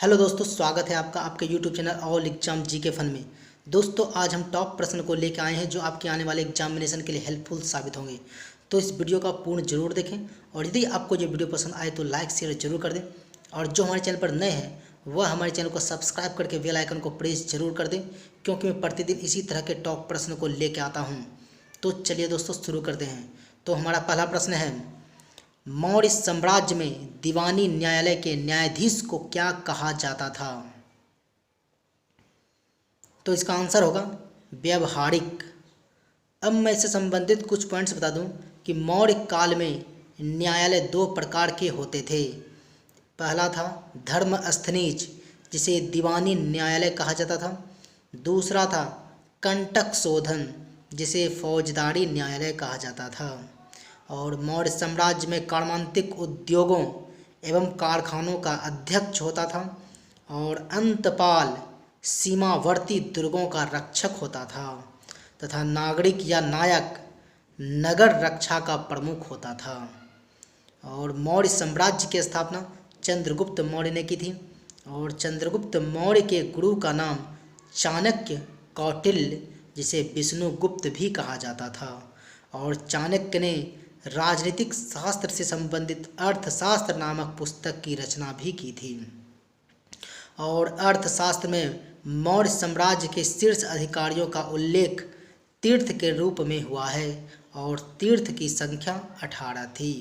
Hello दोस्तों, स्वागत है आपका आपके YouTube channel all exam GK fun में। दोस्तों, आज हम टॉप प्रश्न को लेकर आए हैं जो आपके आने वाले एग्जामिनेशन के लिए हेल्पफुल साबित होंगे। तो इस वीडियो का पूर्ण जरूर देखें और यदि आपको ये वीडियो पसंद आए तो लाइक शेयर जरूर कर दें। और जो हमारे चैनल पर नए हैं वह हमारे चैनल को सब्सक्राइब करके बेल आइकन को प्रेस जरूर कर दें, क्योंकि मैं प्रतिदिन इसी तरह के टॉप प्रश्न को लेकर आता हूँ। तो चलिए दोस्तों, शुरू करते हैं। तो हमारा पहला प्रश्न है, मौर्य साम्राज्य में दीवानी न्यायालय के न्यायाधीश को क्या कहा जाता था? तो इसका आंसर होगा व्यवहारिक। अब मैं इससे संबंधित कुछ पॉइंट्स बता दूं कि मौर्य काल में न्यायालय दो प्रकार के होते थे। पहला था धर्मस्थनीज, जिसे दीवानी न्यायालय कहा जाता था। दूसरा था कंटक शोधन, जिसे फौजदारी न्यायालय कहा जाता था। और मौर्य साम्राज्य में कर्मांतिक उद्योगों एवं कारखानों का अध्यक्ष होता था और अंतपाल सीमावर्ती दुर्गों का रक्षक होता था तथा नागरिक या नायक नगर रक्षा का प्रमुख होता था। और मौर्य साम्राज्य की स्थापना चंद्रगुप्त मौर्य ने की थी और चंद्रगुप्त मौर्य के गुरु का नाम चाणक्य कौटिल्य, जिसे विष्णुगुप्त भी कहा जाता था। और चाणक्य ने राजनीतिक शास्त्र से संबंधित अर्थशास्त्र नामक पुस्तक की रचना भी की थी। और अर्थशास्त्र में मौर्य साम्राज्य के शीर्ष अधिकारियों का उल्लेख तीर्थ के रूप में हुआ है और तीर्थ की संख्या 18 थी।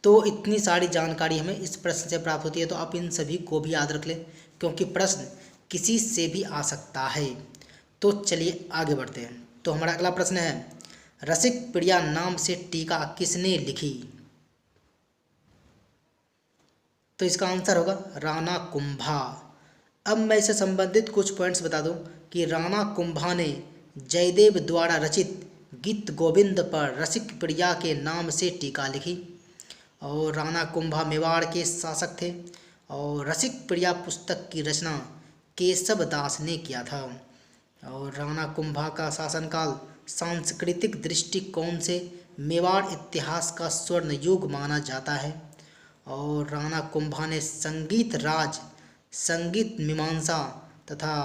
तो इतनी सारी जानकारी हमें इस प्रश्न से प्राप्त होती है, तो आप इन सभी को भी याद रख लें, क्योंकि प्रश्न किसी से भी आ सकता है। तो चलिए आगे बढ़ते हैं। तो हमारा अगला प्रश्न है, रसिक प्रिया नाम से टीका किसने लिखी? तो इसका आंसर होगा राणा कुंभा। अब मैं इससे संबंधित कुछ पॉइंट्स बता दूं कि राणा कुंभा ने जयदेव द्वारा रचित गीत गोविंद पर रसिक प्रिया के नाम से टीका लिखी। और राणा कुंभा मेवाड़ के शासक थे और रसिक प्रिया पुस्तक की रचना केशव दास ने किया था। और राणा कुंभा का शासनकाल सांस्कृतिक दृष्टिकोण से मेवाड़ इतिहास का स्वर्ण युग माना जाता है। और राणा कुंभा ने संगीत राज, संगीत मीमांसा तथा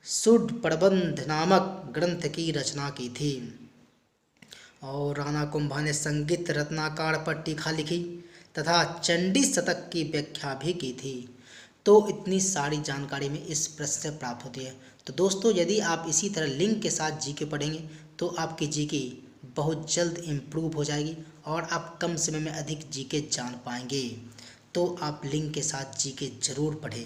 सुड प्रबंध नामक ग्रंथ की रचना की थी। और राणा कुंभा ने संगीत रत्नाकर पर टीका लिखी तथा चंडी शतक की व्याख्या भी की थी। तो इतनी सारी जानकारी में इस प्रश्न से प्राप्त होती है। तो दोस्तों, यदि आप इसी तरह लिंक के साथ जीके पढ़ेंगे तो आपकी जीके बहुत जल्द इम्प्रूव हो जाएगी और आप कम समय में अधिक जीके जान पाएंगे। तो आप लिंक के साथ जीके जरूर पढ़ें।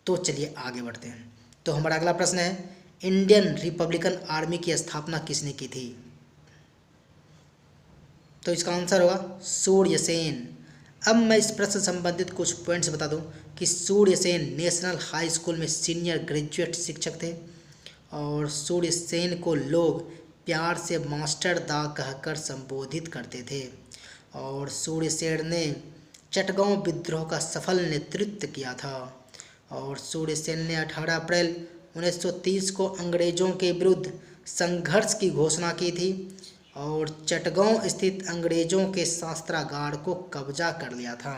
तो चलिए आगे बढ़ते हैं। तो हमारा अगला प्रश्न है, इंडियन रिपब्लिकन आर्मी की स्थापना किसने की थी? तो इसका आंसर होगा सूर्यसेन। अब मैं इस प्रश्न से संबंधित कुछ पॉइंट्स बता दूं कि सूर्यसेन नेशनल हाई स्कूल में सीनियर ग्रेजुएट शिक्षक थे और सूर्यसेन को लोग प्यार से मास्टर दा कहकर संबोधित करते थे। और सूर्यसेन ने चटगांव विद्रोह का सफल नेतृत्व किया था। और सूर्यसेन ने 18 अप्रैल 1930 को अंग्रेजों के विरुद्ध संघर्ष की घोषणा की थी और चटगांव स्थित अंग्रेजों के शस्त्रागार को कब्जा कर लिया था।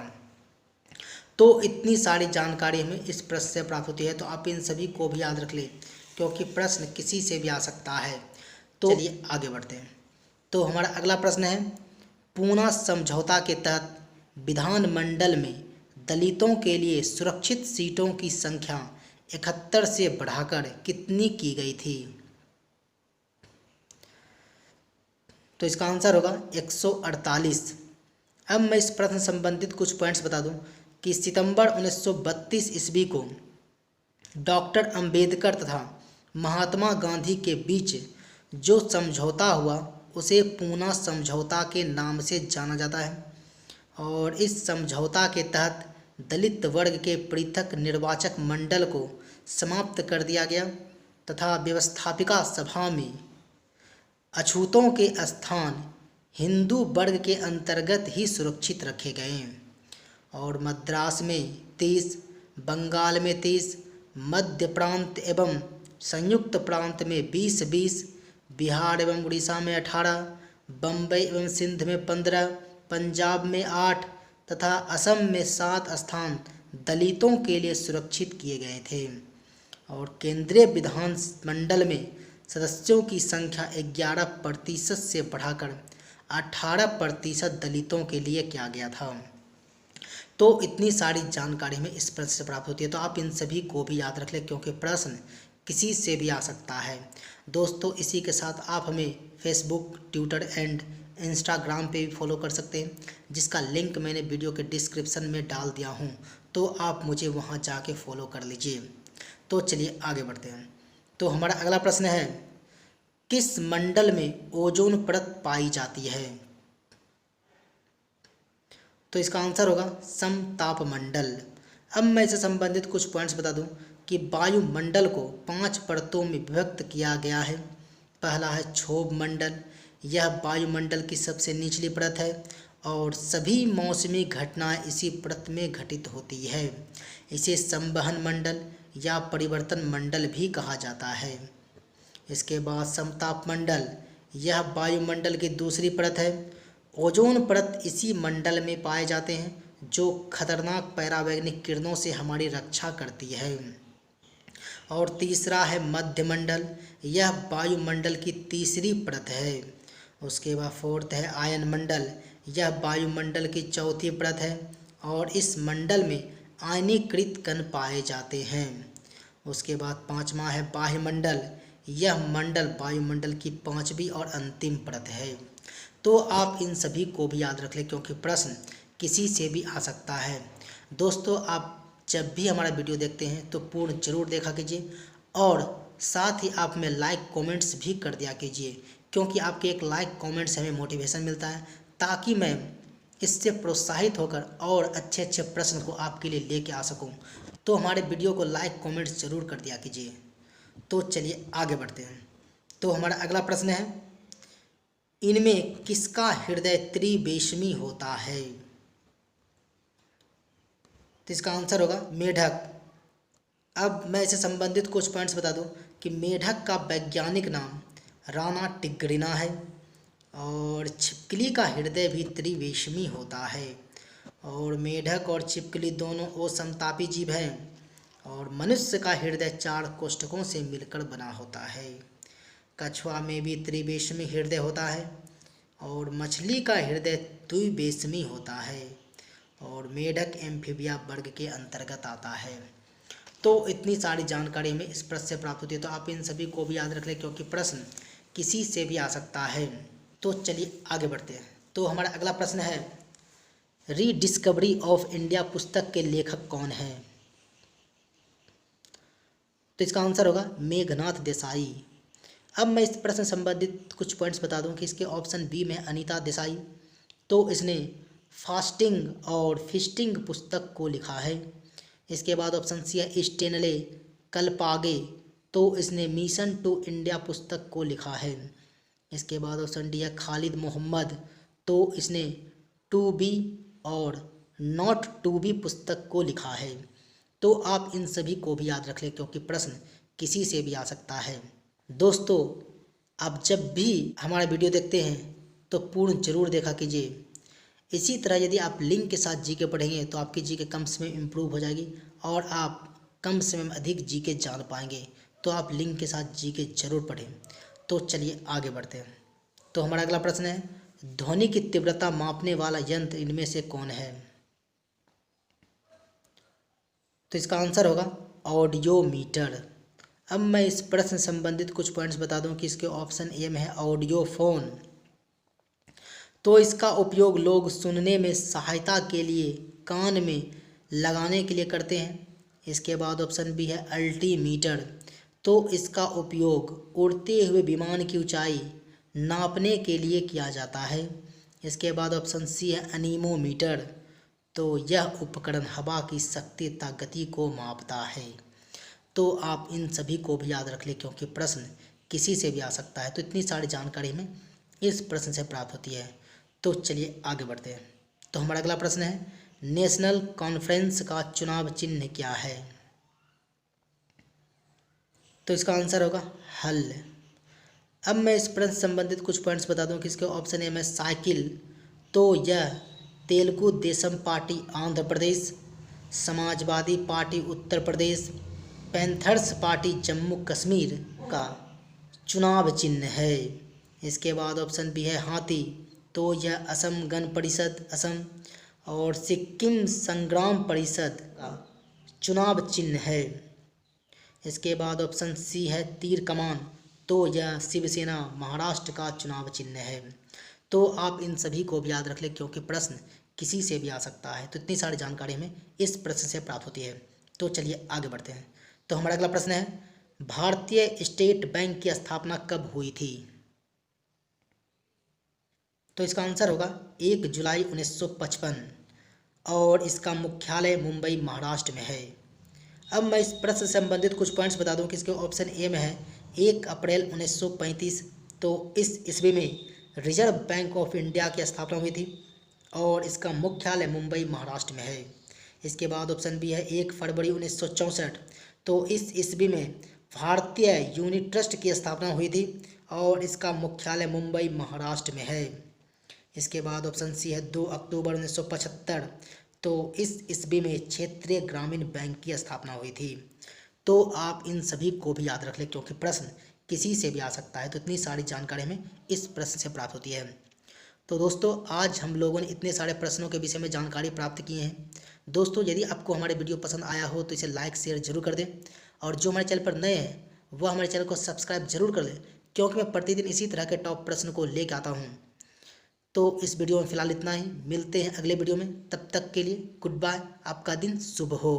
तो इतनी सारी जानकारी हमें इस प्रश्न से प्राप्त होती है, तो आप इन सभी को भी याद रख लें, क्योंकि प्रश्न किसी से भी आ सकता है। तो चलिए आगे बढ़ते हैं। तो हमारा अगला प्रश्न है, पूना समझौता के तहत विधानमंडल में दलितों के लिए सुरक्षित सीटों की संख्या 71 से बढ़ाकर कितनी की गई थी? तो इसका आंसर होगा 148। अब मैं इस प्रश्न संबंधित कुछ पॉइंट्स बता दूं कि सितंबर 1932 ईस्वी को डॉक्टर अंबेडकर तथा महात्मा गांधी के बीच जो समझौता हुआ उसे पूना समझौता के नाम से जाना जाता है। और इस समझौता के तहत दलित वर्ग के पृथक निर्वाचक मंडल को समाप्त कर दिया गया तथा व्यवस्थापिका सभा में अछूतों के स्थान हिंदू वर्ग के अंतर्गत ही सुरक्षित रखे गए। और मद्रास में 30, बंगाल में 30, मध्य प्रांत एवं संयुक्त प्रांत में 20-20, बिहार एवं उड़ीसा में 18, बम्बई एवं सिंध में 15, पंजाब में 8 तथा असम में 7 स्थान दलितों के लिए सुरक्षित किए गए थे और केंद्रीय विधानमंडल में सदस्यों की संख्या 11% से बढ़ाकर 18% दलितों के लिए किया गया था। तो इतनी सारी जानकारी हमें इस प्रश्न से प्राप्त होती है, तो आप इन सभी को भी याद रख लें क्योंकि प्रश्न किसी से भी आ सकता है। दोस्तों इसी के साथ आप हमें फेसबुक, ट्विटर एंड इंस्टाग्राम पे भी फॉलो कर सकते हैं, जिसका लिंक मैंने वीडियो के डिस्क्रिप्शन में डाल दिया हूँ, तो आप मुझे वहाँ जाके फॉलो कर लीजिए। तो चलिए आगे बढ़ते हैं। तो हमारा अगला प्रश्न है, किस मंडल में ओजोन परत पाई जाती है? तो इसका आंसर होगा समताप मंडल। अब मैं इससे संबंधित कुछ पॉइंट्स बता दूं कि वायुमंडल को 5 परतों में विभक्त किया गया है। पहला है क्षोभ मंडल, यह वायुमंडल की सबसे निचली परत है और सभी मौसमी घटनाएं इसी परत में घटित होती है। इसे संवहन मंडल या परिवर्तन मंडल भी कहा जाता है। इसके बाद समताप मंडल, यह वायुमंडल की दूसरी परत है। ओजोन परत इसी मंडल में पाए जाते हैं जो खतरनाक पराबैंगनी किरणों से हमारी रक्षा करती है। और तीसरा है मध्यमंडल, यह वायुमंडल की तीसरी परत है। उसके बाद फोर्थ है आयन मंडल, यह वायुमंडल की चौथी परत है और इस मंडल में आयनीकृत कण पाए जाते हैं। उसके बाद पांचवा है बाह्यमंडल, यह मंडल वायुमंडल की पांचवी और अंतिम परत है। तो आप इन सभी को भी याद रख लें क्योंकि प्रश्न किसी से भी आ सकता है। दोस्तों आप जब भी हमारा वीडियो देखते हैं तो पूर्ण जरूर देखा कीजिए और साथ ही आप में लाइक कमेंट्स भी कर दिया कीजिए, क्योंकि आपके एक लाइक कमेंट से हमें मोटिवेशन मिलता है, ताकि मैं इससे प्रोत्साहित होकर और अच्छे अच्छे प्रश्न को आपके लिए लेके आ सकूं। तो हमारे वीडियो को लाइक कमेंट्स जरूर कर दिया कीजिए। तो चलिए आगे बढ़ते हैं। तो हमारा अगला प्रश्न है, इनमें किसका हृदय त्रिवेशमी होता है? तो इसका आंसर होगा मेढक। अब मैं इससे संबंधित कुछ पॉइंट्स बता दूं कि मेढक का वैज्ञानिक नाम राना टिग्रिना है और छिपकली का हृदय भी त्रिवेशमी होता है। और मेढक और छिपकली दोनों असमतापी जीव हैं और मनुष्य का हृदय 4 कोष्ठकों से मिलकर बना होता है। कछुआ में भी त्रिवेशमी हृदय होता है और मछली का हृदय द्विवेशमी होता है और मेढक एम्फीबिया वर्ग के अंतर्गत आता है। तो इतनी सारी जानकारी हमें इस प्रश्न से प्राप्त होती है, तो आप इन सभी को भी याद रख लें क्योंकि प्रश्न किसी से भी आ सकता है। तो चलिए आगे बढ़ते हैं। तो हमारा अगला प्रश्न है, रीडिस्कवरी ऑफ इंडिया पुस्तक के लेखक कौन है? तो इसका आंसर होगा मेघनाथ देसाई। अब मैं इस प्रश्न संबंधित कुछ पॉइंट्स बता दूं कि इसके ऑप्शन बी में अनीता देसाई, तो इसने फास्टिंग और फिस्टिंग पुस्तक को लिखा है। इसके बाद ऑप्शन सी है स्टेनले कलपागे, तो इसने मिशन टू इंडिया पुस्तक को लिखा है। इसके बाद ऑप्शन डी है खालिद मोहम्मद, तो इसने टू बी और नॉट टू बी पुस्तक को लिखा है। तो आप इन सभी को भी याद रख लें क्योंकि प्रश्न किसी से भी आ सकता है। दोस्तों आप जब भी हमारा वीडियो देखते हैं तो पूर्ण जरूर देखा कीजिए। इसी तरह यदि आप लिंक के साथ जीके पढ़ेंगे तो आपकी जीके कम समय में इम्प्रूव हो जाएगी और आप कम समय में अधिक जीके जान पाएंगे। तो आप लिंक के साथ जीके जरूर पढ़ें। तो चलिए आगे बढ़ते हैं। तो हमारा अगला प्रश्न है, ध्वनि की तीव्रता मापने वाला यंत्र इनमें से कौन है? तो इसका आंसर होगा ऑडियोमीटर। अब मैं इस प्रश्न संबंधित कुछ पॉइंट्स बता दूं कि इसके ऑप्शन ए में है ऑडियोफोन, तो इसका उपयोग लोग सुनने में सहायता के लिए कान में लगाने के लिए करते हैं। इसके बाद ऑप्शन बी है अल्टीमीटर, तो इसका उपयोग उड़ते हुए विमान की ऊंचाई नापने के लिए किया जाता है। इसके बाद ऑप्शन सी है अनीमोमीटर, तो यह उपकरण हवा की शक्ति तथा गति को मापता है। तो आप इन सभी को भी याद रख लें क्योंकि प्रश्न किसी से भी आ सकता है। तो इतनी सारी जानकारी हमें इस प्रश्न से प्राप्त होती है। तो चलिए आगे बढ़ते हैं। तो हमारा अगला प्रश्न है, नेशनल कॉन्फ्रेंस का चुनाव चिन्ह क्या है? तो इसका आंसर होगा हल। अब मैं इस प्रश्न संबंधित कुछ पॉइंट्स बता दूं कि इसके ऑप्शन ए में साइकिल, तो यह Telugu Desam party Andhra Pradesh Samajwadi party Uttar Pradesh, panthers party Jammu Kashmir का चुनाव चिन्ह है। इसके बाद ऑप्शन बी है हाथी, तो यह असम गण परिषद असम और सिक्किम संग्राम परिषद का चुनाव चिन्ह है। इसके बाद ऑप्शन सी है तीर कमान, तो यह शिवसेना महाराष्ट्र का चुनाव चिन्ह है। तो आप इन सभी को भी याद रख लें क्योंकि प्रश्न किसी से भी आ सकता है। तो इतनी सारी जानकारी हमें इस प्रश्न से प्राप्त होती है। तो चलिए आगे बढ़ते हैं। तो हमारा अगला प्रश्न है, भारतीय स्टेट बैंक की स्थापना कब हुई थी? तो इसका आंसर होगा 1 जुलाई 1955 और इसका मुख्यालय मुंबई महाराष्ट्र में है। अब मैं इस प्रश्न से संबंधित कुछ पॉइंट्स बता दूं कि इसके ऑप्शन ए में है 1 अप्रैल 1935, तो इस ईस्वी में रिजर्व बैंक ऑफ इंडिया की स्थापना हुई थी और इसका मुख्यालय मुंबई महाराष्ट्र में है। इसके बाद ऑप्शन बी है 1 फरवरी 1964, तो इस ईस्वी में भारतीय यूनिट ट्रस्ट की स्थापना हुई थी और इसका मुख्यालय मुंबई महाराष्ट्र में है। इसके बाद ऑप्शन सी है 2 अक्टूबर 1975, तो इस ईस्वी में क्षेत्रीय ग्रामीण बैंक की स्थापना हुई थी। तो आप इन सभी को भी याद रख लें क्योंकि प्रश्न किसी से भी आ सकता है। तो इतनी सारी जानकारी हमें इस प्रश्न से प्राप्त होती है। तो दोस्तों आज हम लोगों ने इतने सारे प्रश्नों के विषय में जानकारी प्राप्त की है। दोस्तों यदि आपको हमारे वीडियो पसंद आया हो तो इसे लाइक शेयर जरूर कर दें और जो हमारे चैनल पर नए हैं वह हमारे चैनल को सब्सक्राइब जरूर कर लें क्योंकि मैं प्रतिदिन इसी तरह के टॉप प्रश्न को लेकर आता हूँ। तो इस वीडियो में फ़िलहाल इतना ही, मिलते हैं अगले वीडियो में। तब तक के लिए गुड बाय, आपका दिन शुभ हो।